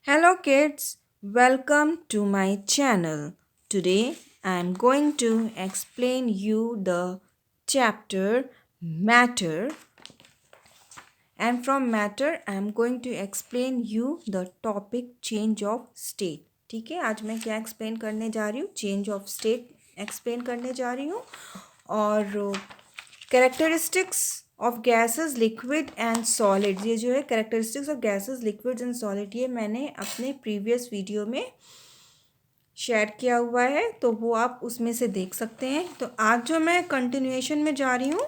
Hello kids, welcome to my channel. Today I am going to explain you the chapter matter, and from matter I am going to explain you the topic change of state. ठीक है, आज मैं क्या explain करने जा रही हूँ? Change of state explain करने जा रही हूँ और characteristics of gases liquid and solid, ये जो है characteristics of gases liquid and solid, ये मैंने अपने प्रीवियस वीडियो में शेयर किया हुआ है, तो वो आप उसमें से देख सकते हैं। तो आज जो मैं कंटिन्यूएशन में जा रही हूँ,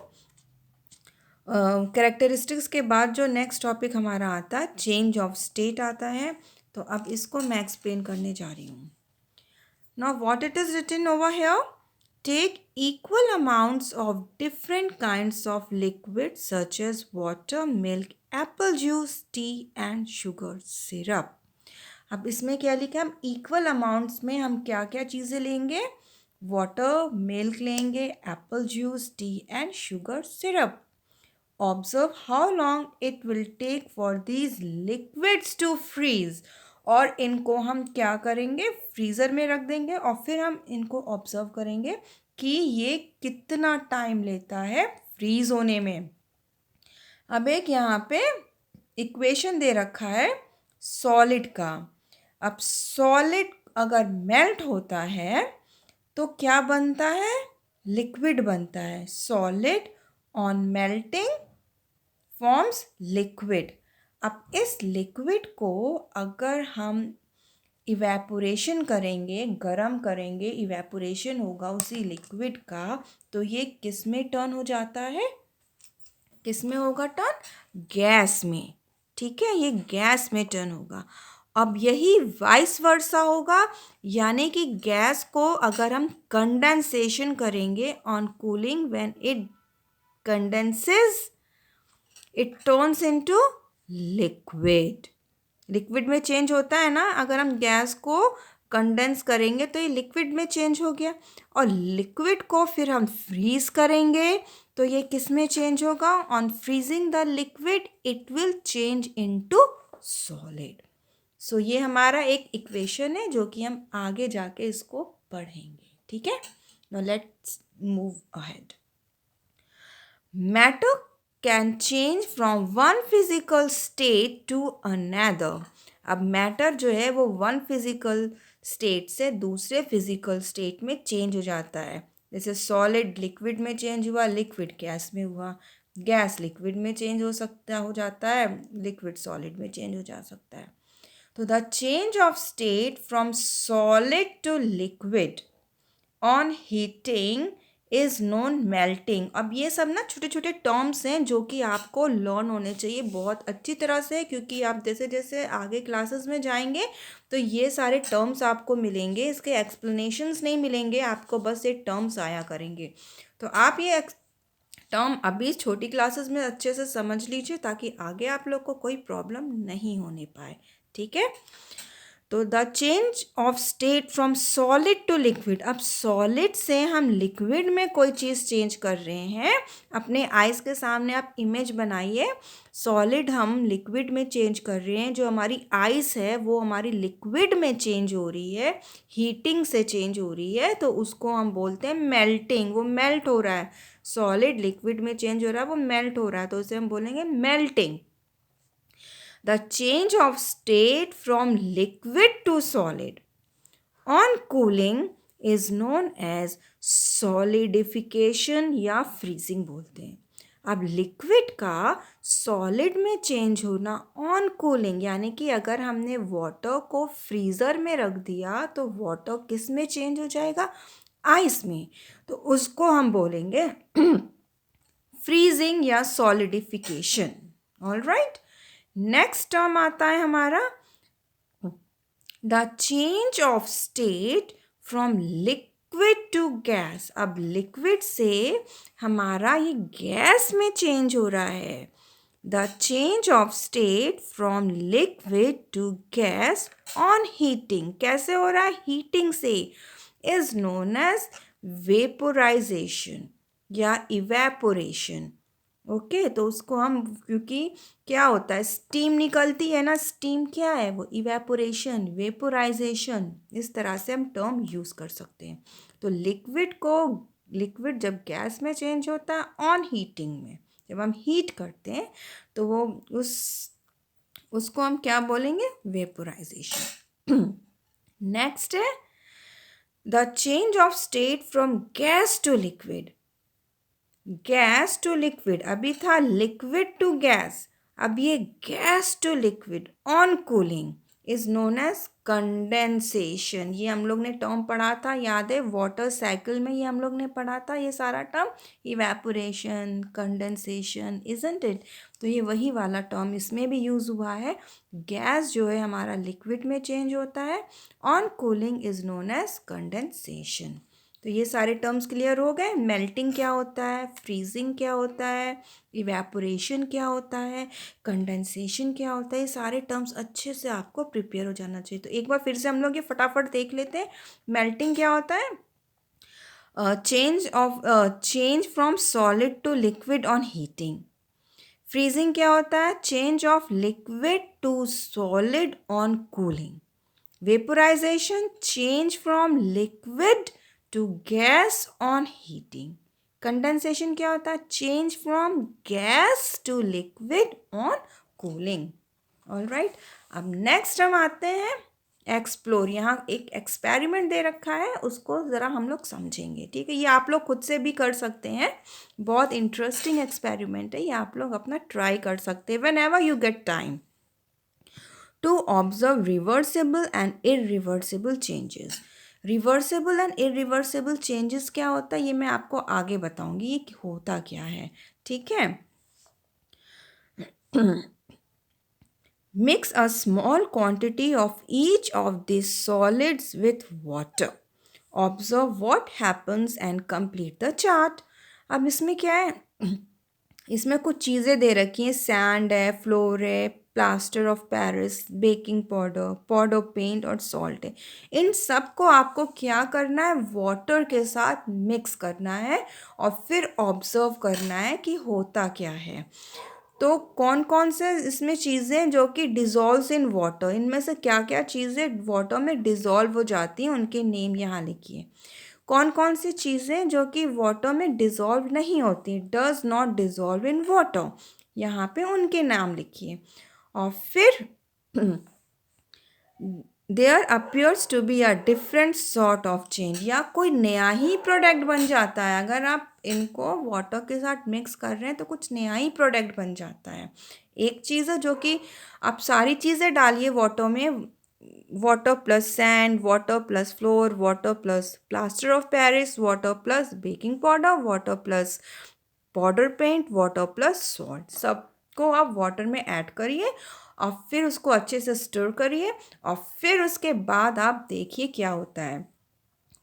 कैरेक्टरिस्टिक्स के बाद जो नेक्स्ट टॉपिक हमारा आता है चेंज ऑफ स्टेट आता है, तो अब इसको मैं एक्सप्लेन करने जा रही हूँ। Now what it is written over here? Take equal amounts of different kinds of liquids such as water, milk, apple juice, tea and sugar syrup. अब इसमें क्या लिखा है? हम इक्वल अमाउंट्स में हम क्या क्या चीज़ें लेंगे? वाटर, मिल्क लेंगे, Apple juice, T and sugar syrup. Observe how long it will take for these liquids to freeze. और इनको हम क्या करेंगे? फ्रीज़र में रख देंगे और फिर हम इनको ऑब्जर्व करेंगे कि ये कितना टाइम लेता है फ्रीज़ होने में. अब एक यहाँ पे इक्वेशन दे रखा है सॉलिड का. अब सॉलिड अगर मेल्ट होता है तो क्या बनता है? लिक्विड बनता है. Solid on melting forms liquid. अब इस लिक्विड को अगर हम इवेपोरेशन करेंगे, गरम करेंगे, इवेपोरेशन होगा उसी लिक्विड का, तो ये किस में टर्न हो जाता है? किस में होगा टर्न? गैस में. ठीक है, ये गैस में टर्न होगा. अब यही वाइस वर्सा होगा, यानी कि गैस को अगर हम कंडेंसेशन करेंगे on cooling, when it condenses it turns into liquid. Liquid में चेंज होता है ना, अगर हम गैस को कंडेंस करेंगे तो ये लिक्विड में चेंज हो गया, और लिक्विड को फिर हम फ्रीज करेंगे तो ये किस में चेंज होगा? On freezing the liquid it will change into solid. So ये हमारा एक इक्वेशन है जो कि हम आगे जाके इसको पढ़ेंगे. ठीक है, now let's move ahead. Matter can change from one physical state to another. अब मैटर जो है वो वन फिजिकल स्टेट से दूसरे फिजिकल स्टेट में चेंज हो जाता है. जैसे सॉलिड लिक्विड में चेंज हुआ, लिक्विड गैस में हुआ, गैस लिक्विड में चेंज हो जाता है, लिक्विड सॉलिड में चेंज हो जा सकता है. तो the change of state from solid to liquid on heating is known melting. अब ये सब ना छोटे छोटे टर्म्स हैं जो कि आपको लर्न होने चाहिए बहुत अच्छी तरह से, क्योंकि आप जैसे जैसे आगे क्लासेस में जाएंगे तो ये सारे टर्म्स आपको मिलेंगे, इसके एक्सप्लेनेशंस नहीं मिलेंगे आपको, बस ये टर्म्स आया करेंगे. तो आप ये टर्म अभी छोटी क्लासेस में अच्छे से समझ लीजिए ताकि आगे आप लोग को कोई प्रॉब्लम नहीं होने पाए. ठीक है, तो the change of state from solid to liquid. अब सॉलिड से हम लिक्विड में कोई चीज़ चेंज कर रहे हैं. अपने आइज़ के सामने आप इमेज बनाइए, सॉलिड हम लिक्विड में चेंज कर रहे हैं, जो हमारी आइज़ है वो हमारी लिक्विड में चेंज हो रही है, हीटिंग से चेंज हो रही है, तो उसको हम बोलते हैं मेल्टिंग. वो मेल्ट हो रहा है, सॉलिड लिक्विड में चेंज हो रहा है, वो मेल्ट हो रहा है, तो उसे हम बोलेंगे melting. The change of state from liquid to solid on cooling is known as solidification या freezing बोलते हैं. अब लिक्विड का सॉलिड में चेंज होना ऑन कूलिंग, यानी कि अगर हमने वाटर को फ्रीज़र में रख दिया तो वाटर किस में चेंज हो जाएगा? आइस में. तो उसको हम बोलेंगे फ्रीजिंग या solidification. All right, next term आता है हमारा the change of state from liquid to gas. अब लिक्विड से हमारा ये गैस में चेंज हो रहा है. The change of state from liquid to gas on heating. कैसे हो रहा है? हीटिंग से. इज नोन एज वेपोराइजेशन या इवेपोरेशन. ओके, तो उसको हम, क्योंकि क्या होता है, स्टीम निकलती है ना, स्टीम क्या है, वो इवेपोरेशन, वेपोराइजेशन, इस तरह से हम टर्म यूज़ कर सकते हैं। तो लिक्विड जब गैस में चेंज होता है ऑन हीटिंग में, जब हम हीट करते हैं तो वो उस उसको हम क्या बोलेंगे, वेपोराइजेशन। नेक्स्ट है the change of state from gas to liquid. Gas to liquid, अभी था लिक्विड टू गैस, अब ये gas to liquid on cooling is known as condensation. ये हम लोग ने टर्म पढ़ा था, याद है, वाटर साइकिल में ये हम लोग ने पढ़ा था ये सारा term, evaporation, condensation, isn't it. तो ये वही वाला टर्म इसमें भी यूज़ हुआ है। गैस जो है हमारा लिक्विड में चेंज होता है, on cooling is known as condensation. तो ये सारे टर्म्स क्लियर हो गए। मेल्टिंग क्या होता है, फ्रीजिंग क्या होता है, इवेपोरेशन क्या होता है, कंडेंसेशन क्या होता है, ये सारे टर्म्स अच्छे से आपको प्रिपेयर हो जाना चाहिए। तो एक बार फिर से हम लोग ये फटाफट देख लेते हैं। मेल्टिंग क्या होता है, change from solid to liquid on heating. Freezing क्या होता है, change of liquid to solid on cooling. Vaporization, change from liquid to gas on heating. Condensation क्या होता है, change from gas to liquid on cooling. All right. अब next हम आते हैं एक्सप्लोर। यहाँ एक एक्सपेरिमेंट दे रखा है, उसको ज़रा हम लोग समझेंगे, ठीक है। ये आप लोग खुद से भी कर सकते हैं, बहुत इंटरेस्टिंग एक्सपेरिमेंट है, ये आप लोग अपना ट्राई कर सकते हैं when ever you get time to observe reversible and irreversible changes. Reversible and irreversible changes क्या होता है, ये मैं आपको आगे बताऊंगी ये होता क्या है, ठीक है। Mix a small quantity of each of this solids with water, observe what happens and complete the chart. अब इसमें क्या है, इसमें कुछ चीज़ें दे रखी हैं, सैंड है, फ्लोर है, plaster of Paris, baking powder, powder paint और सॉल्ट है। इन सब को आपको क्या करना है, वाटर के साथ मिक्स करना है और फिर ऑब्जर्व करना है कि होता क्या है। तो कौन कौन से इसमें चीज़ें जो कि डिज़ोल्व्स इन वाटर, इनमें से क्या क्या चीज़ें वाटर में डिज़ोल्व हो जाती हैं, उनके नेम यहाँ लिखिए। कौन कौन सी चीज़ें जो कि वाटर में डिज़ोल्व नहीं होती, does not dissolve in water, यहाँ पे उनके नाम लिखिए। और फिर there appears to be a different sort of change, या कोई नया ही प्रोडक्ट बन जाता है। अगर आप इनको वाटर के साथ मिक्स कर रहे हैं तो कुछ नया ही प्रोडक्ट बन जाता है। एक चीज़ है जो कि आप सारी चीज़ें डालिए वाटर में, water plus sand, water plus flour, water plus plaster of Paris, water plus baking powder, water plus powder paint, water plus salt, सबको आप वाटर में ऐड करिए और फिर उसको अच्छे से स्टर करिए और फिर उसके बाद आप देखिए क्या होता है।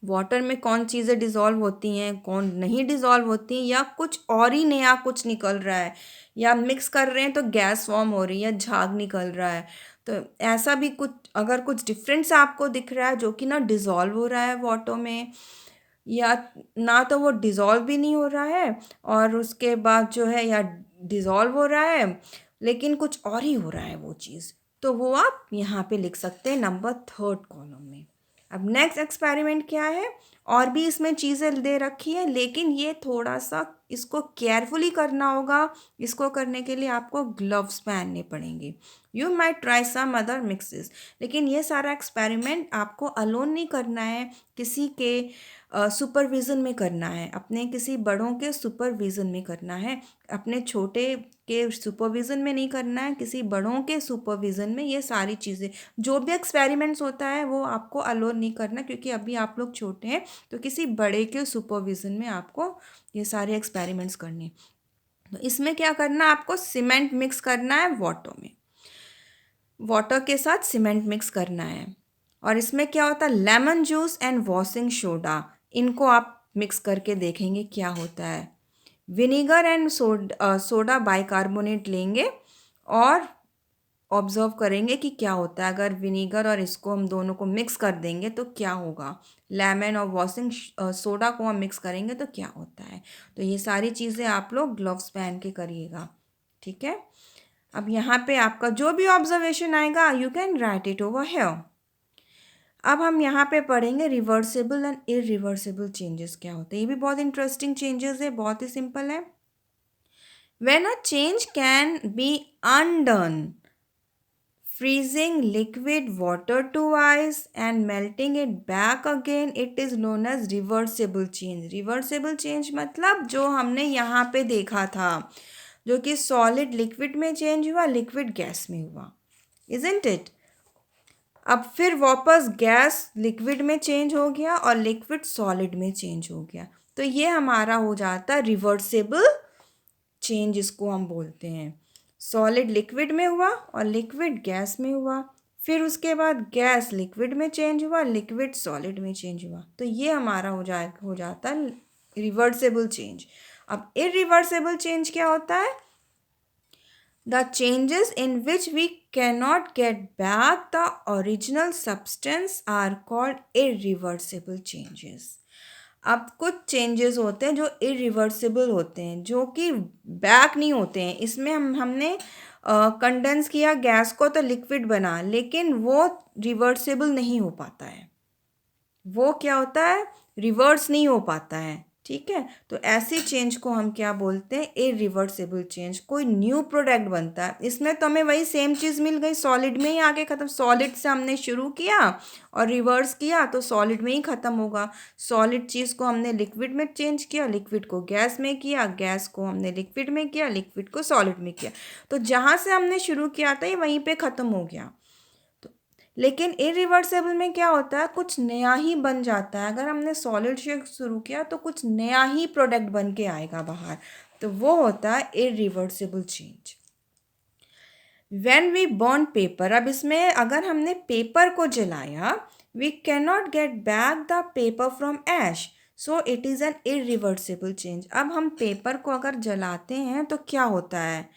वाटर में कौन चीज़ें डिज़ोल्व होती हैं, कौन नहीं डिज़ोल्व होती हैं, या कुछ और ही नया कुछ निकल रहा है, या मिक्स कर रहे हैं तो गैस फॉर्म हो रही है, झाग निकल रहा है। तो ऐसा भी कुछ, अगर कुछ डिफरेंस आपको दिख रहा है जो कि ना डिज़ोल्व हो रहा है वाटर में, या ना तो वो डिज़ोल्व भी नहीं हो रहा है और उसके बाद जो है, या डिज़ोल्व हो रहा है लेकिन कुछ और ही हो रहा है वो चीज़, तो वो आप यहाँ पे लिख सकते हैं नंबर 3rd कॉलम में। अब नेक्स्ट एक्सपेरिमेंट क्या है, और भी इसमें चीज़ें दे रखी है लेकिन ये थोड़ा सा इसको केयरफुली करना होगा। इसको करने के लिए आपको ग्लव्स पहनने पड़ेंगे। You might try some other mixes, लेकिन ये सारा एक्सपेरिमेंट आपको अलोन नहीं करना है, किसी के सुपरविज़न में करना है, अपने किसी बड़ों के सुपरविज़न में करना है, अपने छोटे के सुपरविज़न में नहीं करना है, किसी बड़ों के सुपरविज़न में। ये सारी चीज़ें, जो भी एक्सपेरिमेंट्स होता है वो आपको अलोन नहीं करना, क्योंकि अभी आप लोग छोटे हैं, तो किसी बड़े के सुपरविज़न में आपको ये सारे एक्सपेरिमेंट्स करने। तो इसमें क्या करना है, आपको सीमेंट मिक्स करना है वाटर में, वाटर के साथ सीमेंट मिक्स करना है। और इसमें क्या होता है, lemon juice and washing soda, इनको आप मिक्स करके देखेंगे क्या होता है। विनीगर एंड सोडा बाइकार्बोनेट लेंगे और ऑब्जर्व करेंगे कि क्या होता है अगर विनीगर और इसको हम दोनों को मिक्स कर देंगे तो क्या होगा। लेमन और वॉशिंग सोडा को हम मिक्स करेंगे तो क्या होता है। तो ये सारी चीज़ें आप लोग ग्लव्स पहन के करिएगा, ठीक है। अब यहाँ पे आपका जो भी ऑब्जर्वेशन आएगा you can write it over here. अब हम यहाँ पे पढ़ेंगे रिवर्सिबल एंड इरिवर्सिबल चेंजेस क्या होते हैं। ये भी बहुत इंटरेस्टिंग चेंजेस है, बहुत ही सिंपल है। When a change can be undone, freezing liquid water to ice and melting it back again, it is known as reversible change. reversible change मतलब जो हमने यहाँ पे देखा था, जो कि सॉलिड लिक्विड में चेंज हुआ, लिक्विड गैस में हुआ, isn't it? अब फिर वापस गैस लिक्विड में चेंज हो गया और लिक्विड सॉलिड में चेंज हो गया, तो ये हमारा हो जाता है रिवर्सिबल चेंज, इसको हम बोलते हैं। सॉलिड लिक्विड में हुआ और लिक्विड गैस में हुआ, फिर उसके बाद गैस लिक्विड में चेंज हुआ, लिक्विड सॉलिड में चेंज हुआ, तो ये हमारा हो जाता है रिवर्सिबल चेंज। अब इरिवर्सिबल चेंज क्या होता है? The changes in which we cannot get back the original substance are called irreversible changes. अब कुछ चेंजेस होते हैं जो इरिवर्सिबल होते हैं, जो कि बैक नहीं होते हैं। इसमें हमने कंडेंस किया गैस को तो लिक्विड बना, लेकिन वो रिवर्सिबल नहीं हो पाता है। वो क्या होता है? रिवर्स नहीं हो पाता है, ठीक है। तो ऐसी चेंज को हम क्या बोलते हैं? Irreversible change. कोई न्यू प्रोडक्ट बनता है, इसमें तो हमें वही सेम चीज़ मिल गई, सॉलिड में ही आके ख़त्म। सॉलिड से हमने शुरू किया और रिवर्स किया तो सॉलिड में ही ख़त्म होगा। सॉलिड चीज़ को हमने लिक्विड में चेंज किया, लिक्विड को गैस में किया, गैस को हमने लिक्विड में किया, लिक्विड को सॉलिड में किया, तो जहाँ से हमने शुरू किया था ये वहीं पे ख़त्म हो गया। लेकिन इरिवर्सिबल में क्या होता है? कुछ नया ही बन जाता है। अगर हमने सॉलिड से शुरू किया तो कुछ नया ही प्रोडक्ट बन के आएगा बाहर, तो वो होता है irreversible change. When we burn paper, अब इसमें अगर हमने पेपर को जलाया, we can not get back the paper from ash, so it is an irreversible change. अब हम पेपर को अगर जलाते हैं तो क्या होता है?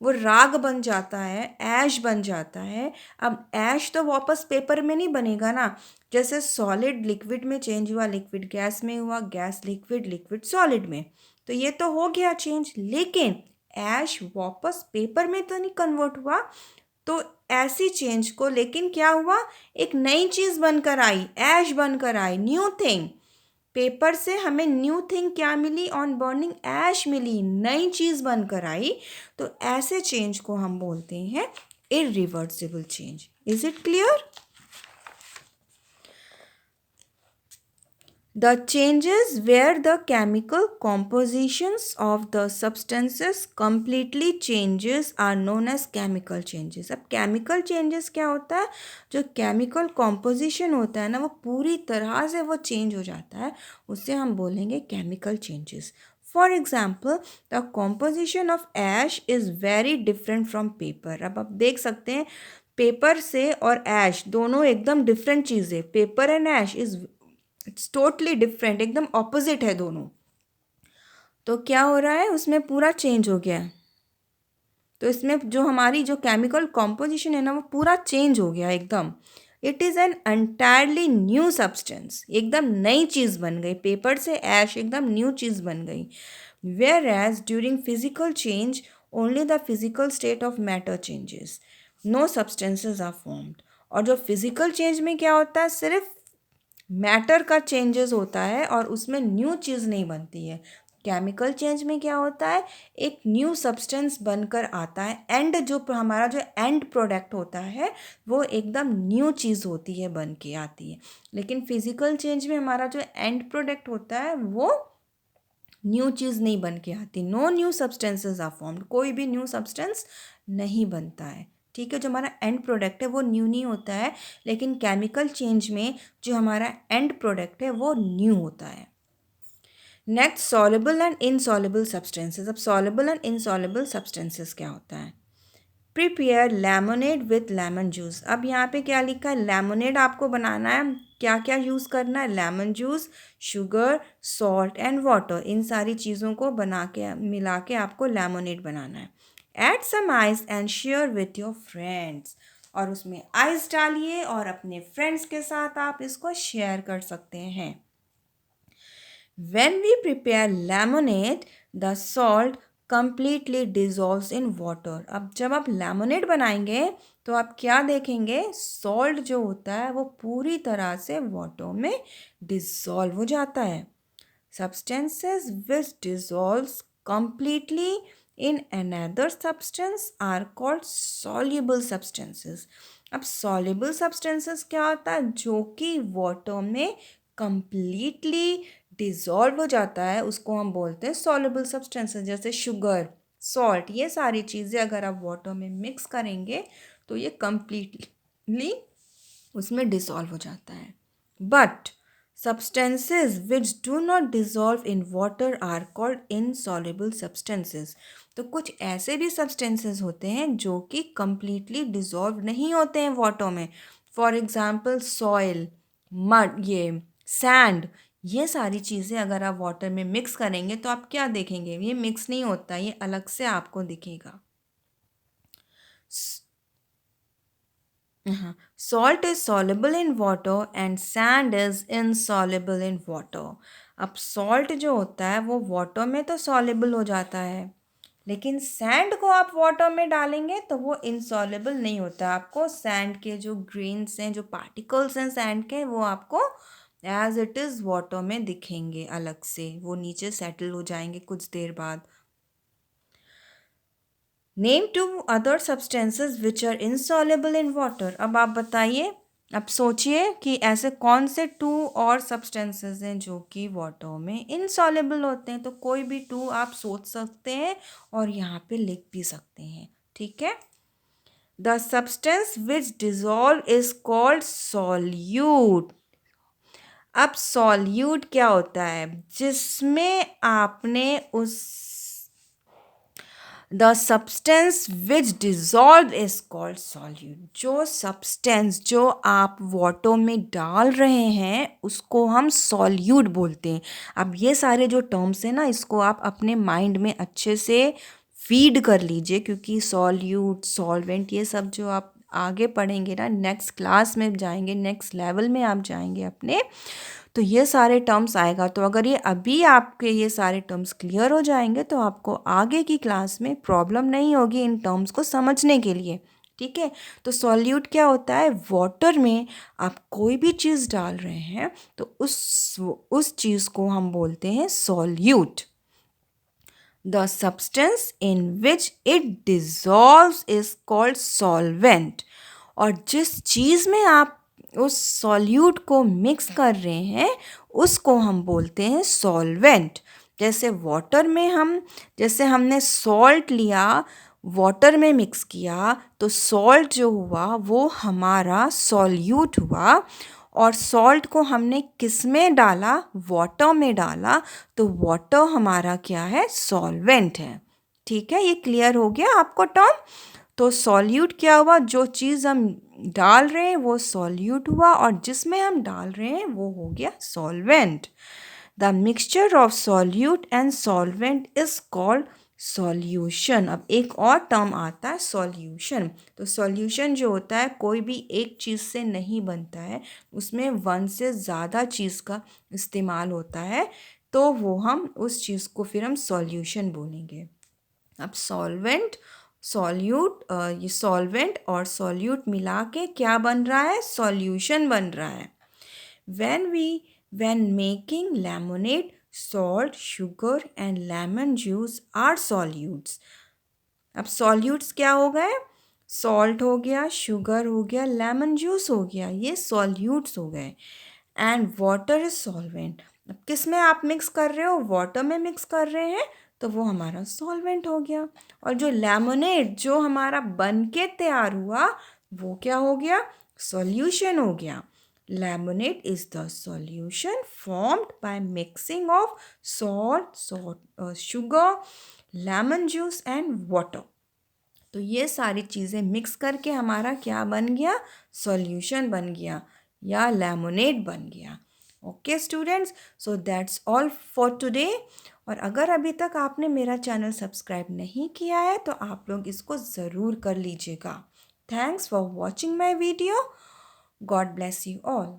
वो राग बन जाता है, ऐश बन जाता है। अब ऐश तो वापस पेपर में नहीं बनेगा ना। जैसे सॉलिड लिक्विड में चेंज हुआ, लिक्विड गैस में हुआ, गैस लिक्विड, लिक्विड सॉलिड में, तो ये तो हो गया चेंज। लेकिन ऐश वापस पेपर में तो नहीं कन्वर्ट हुआ। तो ऐसी चेंज को, लेकिन क्या हुआ? एक नई चीज़ बनकर आई, ऐश बनकर आई, न्यू थिंग। पेपर से हमें न्यू थिंग क्या मिली? ऑन बर्निंग ऐश मिली, नई चीज़ बनकर आई। तो ऐसे चेंज को हम बोलते हैं irreversible change. Is it clear? The changes where the chemical compositions of the substances completely changes are known as chemical changes. अब chemical changes क्या होता है? जो chemical composition होता है ना, वो पूरी तरह से वो change हो जाता है, उससे हम बोलेंगे chemical changes. For example, the composition of ash is very different from paper. अब आप देख सकते हैं पेपर से और ऐश दोनों एकदम डिफरेंट चीज़ें। Paper and ash it's totally different, एकदम ऑपोजिट है दोनों। तो क्या हो रहा है? उसमें पूरा चेंज हो गया है। तो इसमें जो हमारी जो केमिकल कॉम्पोजिशन है ना, वो पूरा चेंज हो गया एकदम। It is an entirely new substance, एकदम नई चीज़ बन गई। पेपर से ऐश एकदम न्यू चीज़ बन गई। Whereas during physical change only the physical state of matter changes, no substances are formed. और जो फिजिकल चेंज में क्या होता है? सिर्फ मैटर का चेंजेस होता है और उसमें न्यू चीज़ नहीं बनती है। केमिकल चेंज में क्या होता है? एक न्यू सब्सटेंस बनकर आता है, एंड जो हमारा जो एंड प्रोडक्ट होता है वो एकदम न्यू चीज़ होती है, बन के आती है। लेकिन फिजिकल चेंज में हमारा जो एंड प्रोडक्ट होता है वो न्यू चीज़ नहीं बन के आती। No new substances are formed, कोई भी न्यू सब्सटेंस नहीं बनता है, ठीक है। जो हमारा एंड प्रोडक्ट है वो न्यू नहीं होता है, लेकिन केमिकल चेंज में जो हमारा एंड प्रोडक्ट है वो न्यू होता है। Next, soluble and insoluble substances. अब सॉल्युबल एंड इनसॉल्युबल सब्सटेंसेस क्या होता है? Prepare lemonade with lemon juice. अब यहाँ पे क्या लिखा है? लेमोनेड आपको बनाना है। क्या क्या यूज़ करना है? Lemon juice, sugar, salt and water, इन सारी चीज़ों को बना के मिला के आपको लेमोनेड बनाना है। Add some ice and share with your friends. और उसमें आइस डालिए और अपने फ्रेंड्स के साथ आप इसको शेयर कर सकते हैं। When we prepare lemonade, the salt completely dissolves in water. अब जब आप लेमोनेड बनाएंगे तो आप क्या देखेंगे, सॉल्ट जो होता है वो पूरी तरह से वाटर में डिसॉल्व हो जाता है। Substances which dissolves completely in another substance are called soluble substances. अब soluble substances क्या होता है, जो कि वाटर में completely डिजॉल्व हो जाता है, उसको हम बोलते हैं soluble substances। जैसे शुगर, सॉल्ट, ये सारी चीज़ें अगर आप वाटर में मिक्स करेंगे तो ये completely उसमें डिसॉल्व हो जाता है। But substances which do not dissolve in water are called insoluble substances। तो कुछ ऐसे भी substances होते हैं जो कि completely dissolve नहीं होते हैं वाटर में। फॉर एग्जाम्पल सॉइल, मड, ये सैंड, ये सारी चीज़ें अगर आप वाटर में मिक्स करेंगे तो आप क्या देखेंगे, ये मिक्स नहीं होता, ये अलग से आपको दिखेगा। Salt is soluble in water and sand is insoluble in water. अब सॉल्ट जो होता है वो वाटर में तो soluble हो जाता है, लेकिन सैंड को आप वाटर में डालेंगे तो वो insoluble नहीं होता। आपको सैंड के जो ग्रेन्स हैं, जो पार्टिकल्स हैं सैंड के, वो आपको एज इट इज़ वाटर में दिखेंगे अलग से, वो नीचे सेटल हो जाएंगे कुछ देर बाद। Name two other substances which are insoluble in water. अब आप बताइए, अब सोचिए कि ऐसे कौन से 2 और सब्सटेंसेस हैं जो कि वाटर में इनसॉल्युबल होते हैं। तो कोई भी 2 आप सोच सकते हैं और यहाँ पे लिख भी सकते हैं, ठीक है। The substance which dissolve is called solute. अब सॉल्यूट क्या होता है, जिसमें आपने उस the substance which dissolve is called solute. जो सब्सटेंस जो आप वाटर में डाल रहे हैं उसको हम सॉल्यूट बोलते हैं। अब ये सारे जो टर्म्स हैं ना, इसको आप अपने माइंड में अच्छे से फीड कर लीजिए, क्योंकि सॉल्यूट, सॉल्वेंट, ये सब जो आप आगे पढ़ेंगे ना, नेक्स्ट क्लास में जाएंगे, नेक्स्ट लेवल में आप जाएंगे अपने, तो ये सारे टर्म्स आएगा। तो अगर ये अभी आपके ये सारे टर्म्स क्लियर हो जाएंगे तो आपको आगे की क्लास में प्रॉब्लम नहीं होगी इन टर्म्स को समझने के लिए, ठीक है। तो सॉल्यूट क्या होता है, वाटर में आप कोई भी चीज़ डाल रहे हैं तो उस चीज़ को हम बोलते हैं solute. The substance in which it dissolves is called solvent. और जिस चीज़ में आप उस सॉल्यूट को मिक्स कर रहे हैं उसको हम बोलते हैं सॉल्वेंट। जैसे वाटर में जैसे हमने सॉल्ट लिया, वाटर में मिक्स किया, तो सॉल्ट जो हुआ वो हमारा सॉल्यूट हुआ। और सॉल्ट को हमने किस में डाला, वाटर में डाला, तो वाटर हमारा क्या है, सॉल्वेंट है, ठीक है। ये क्लियर हो गया आपको टर्म। तो सॉल्यूट क्या हुआ, जो चीज़ हम डाल रहे हैं वो सॉल्यूट हुआ, और जिसमें हम डाल रहे हैं वो हो गया solvent. The mixture of solute and solvent is called solution. अब एक और टर्म आता है सॉल्यूशन। तो सॉल्यूशन जो होता है कोई भी एक चीज़ से नहीं बनता है, उसमें 1 से ज़्यादा चीज़ का इस्तेमाल होता है, तो वो हम उस चीज़ को फिर हम सॉल्यूशन बोलेंगे। अब ये सॉल्वेंट और सॉल्यूट मिला के क्या बन रहा है, सॉल्यूशन बन रहा है। when making lemonade, salt, sugar and lemon juice are solutes। अब सॉल्यूट्स क्या हो गए, सॉल्ट हो गया, शुगर हो गया, लेमन जूस हो गया, ये सॉल्यूट्स हो गए। And water is solvent. अब किस में आप मिक्स कर रहे हो, वाटर में मिक्स कर रहे हैं, तो वो हमारा सॉल्वेंट हो गया। और जो लेमोनेड जो हमारा बन के तैयार हुआ वो क्या हो गया, सॉल्यूशन हो गया। Lemonade is the solution formed by mixing of salt, sugar, lemon juice and water. तो ये सारी चीज़ें मिक्स करके हमारा क्या बन गया, सॉल्यूशन बन गया या लेमोनेड बन गया। Okay students, so that's all for today. और अगर अभी तक आपने मेरा चैनल सब्सक्राइब नहीं किया है तो आप लोग इसको ज़रूर कर लीजिएगा। Thanks for watching my video. God bless you all.